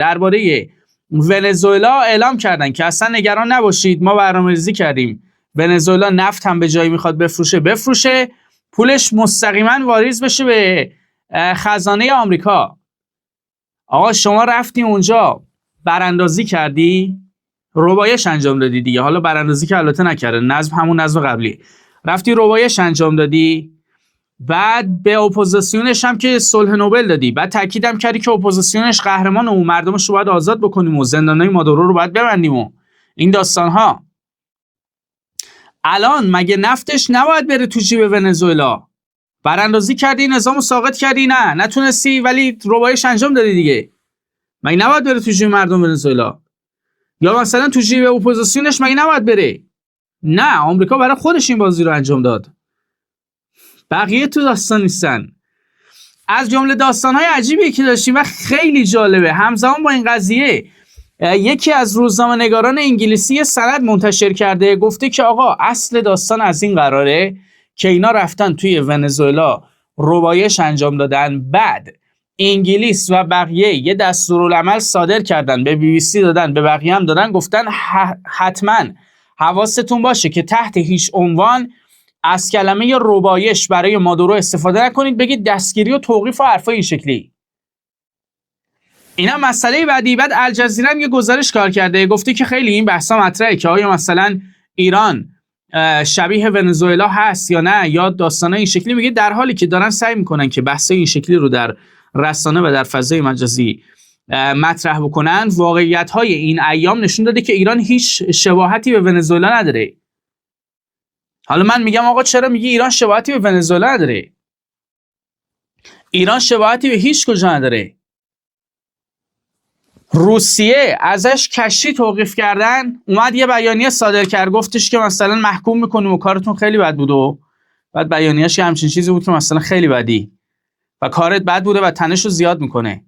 درباره ونزوئلا اعلام کردن که اصلا نگران نباشید، ما برنامه‌ریزی کردیم ونزوئلا نفت هم به جایی میخواد بفروشه، پولش مستقیما واریز بشه به خزانه آمریکا. آقا شما رفتی اونجا براندازی کردی، ربایش انجام دادی دیگه. حالا براندازی که البته نکرده، نظم همون نظم قبلی، رفتی ربایش انجام دادی، بعد به اپوزیسیونش هم که صلح نوبل دادی، بعد تاکیدم کردی که اپوزیسیونش قهرمانه و مردمش رو باید آزاد بکنیم و زندانهای مادورو رو باید ببندیم و این داستان‌ها. الان مگه نفتش نباید بره تو جیب ونزوئلا؟ براندازی کردی، نظامو ساقط کردی، نه نتونستی، ولی ربایش انجام دادی دیگه. مگه نباید بره تو جیب مردم ونزوئلا؟ یا مثلا تو جیب اپوزیسیونش مگه نباید بره؟ نه، آمریکا برای خودش این بازی رو انجام داد، بقیه تو داستان نیستن. از جمله داستان‌های عجیبی که داشتیم و خیلی جالبه، همزمان با این قضیه یکی از روزنامه‌نگاران انگلیسی سند منتشر کرده، گفته که آقا اصل داستان از این قراره که اینا رفتن توی ونزوئلا ربایش انجام دادن، بعد انگلیس و بقیه یه دستورالعمل صادر کردن، به BBC دادن، به بقیه هم دادن، گفتن حتما حواستون باشه که تحت هیچ عنوان از کلمه ربایش برای مادورو استفاده نکنید، بگید دستگیری و توقیف و حرفای این شکلی. اینا مسئله بعدی. بعد الجزیره هم یه گزارش کار کرده، گفته که خیلی این بحثا مطرحه که آیا مثلا ایران شبیه ونزوئلا هست یا نه، یا داستانای این شکلی. میگه در حالی که دارن سعی میکنن که بحثای این شکلی رو در رسانه و در فضای مجازی مطرح بکنن، واقعیت‌های این ایام نشون داده که ایران هیچ شباهتی به ونزوئلا نداره. حالا من میگم آقا چرا میگی ایران شباهتی به ونزوئلا نداره؟ ایران شباهتی به هیچ کجا نداره. روسیه ازش کشتی توقیف کردن، اومد یه بیانیه صادر کرد، گفتش که مثلا محکوم میکنیم و کارتون خیلی بد بوده، و بعد بیانیه‌اش که همچین چیزی بود که مثلا خیلی بدی و کارت بد بوده و تنش رو زیاد میکنه.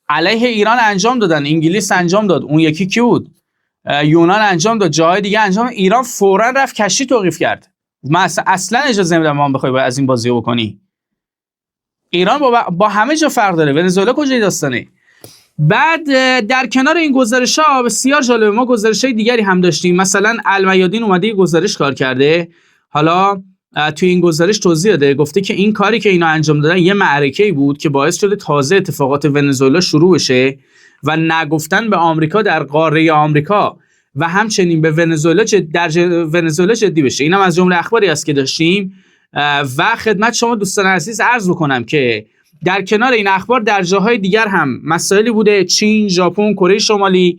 علیه ایران انجام دادن، انگلیس انجام داد، اون یکی کی بود؟ یونان انجام داد، جاهای دیگه انجام. ایران فوراً رفت کشتی توقیف کرد. من اصلا اجازه نمیدم ما بخوای از این بازی بکنی. ایران با همه جا فرق داره، ونزوئلا کجای داستانه؟ بعد در کنار این گزارش‌ها بسیار جالب، ما گزارش‌های دیگری هم داشتیم. مثلا المیادین اومده یه گزارش کار کرده، حالا توی این گزارش توضیح داده، گفته که این کاری که اینا انجام دادن یه معرکه‌ای بود که باعث شده تازه اتفاقات ونزوئلا شروع بشه و نگفتن به آمریکا در قاره آمریکا و همچنین به ونزوئلا ونزوئلا جدی بشه. اینم از جمله اخباری است که داشتیم و خدمت شما دوستان عزیز عرض بکنم که در کنار این اخبار در جاهای دیگر هم مسائلی بوده، چین، ژاپن، کره شمالی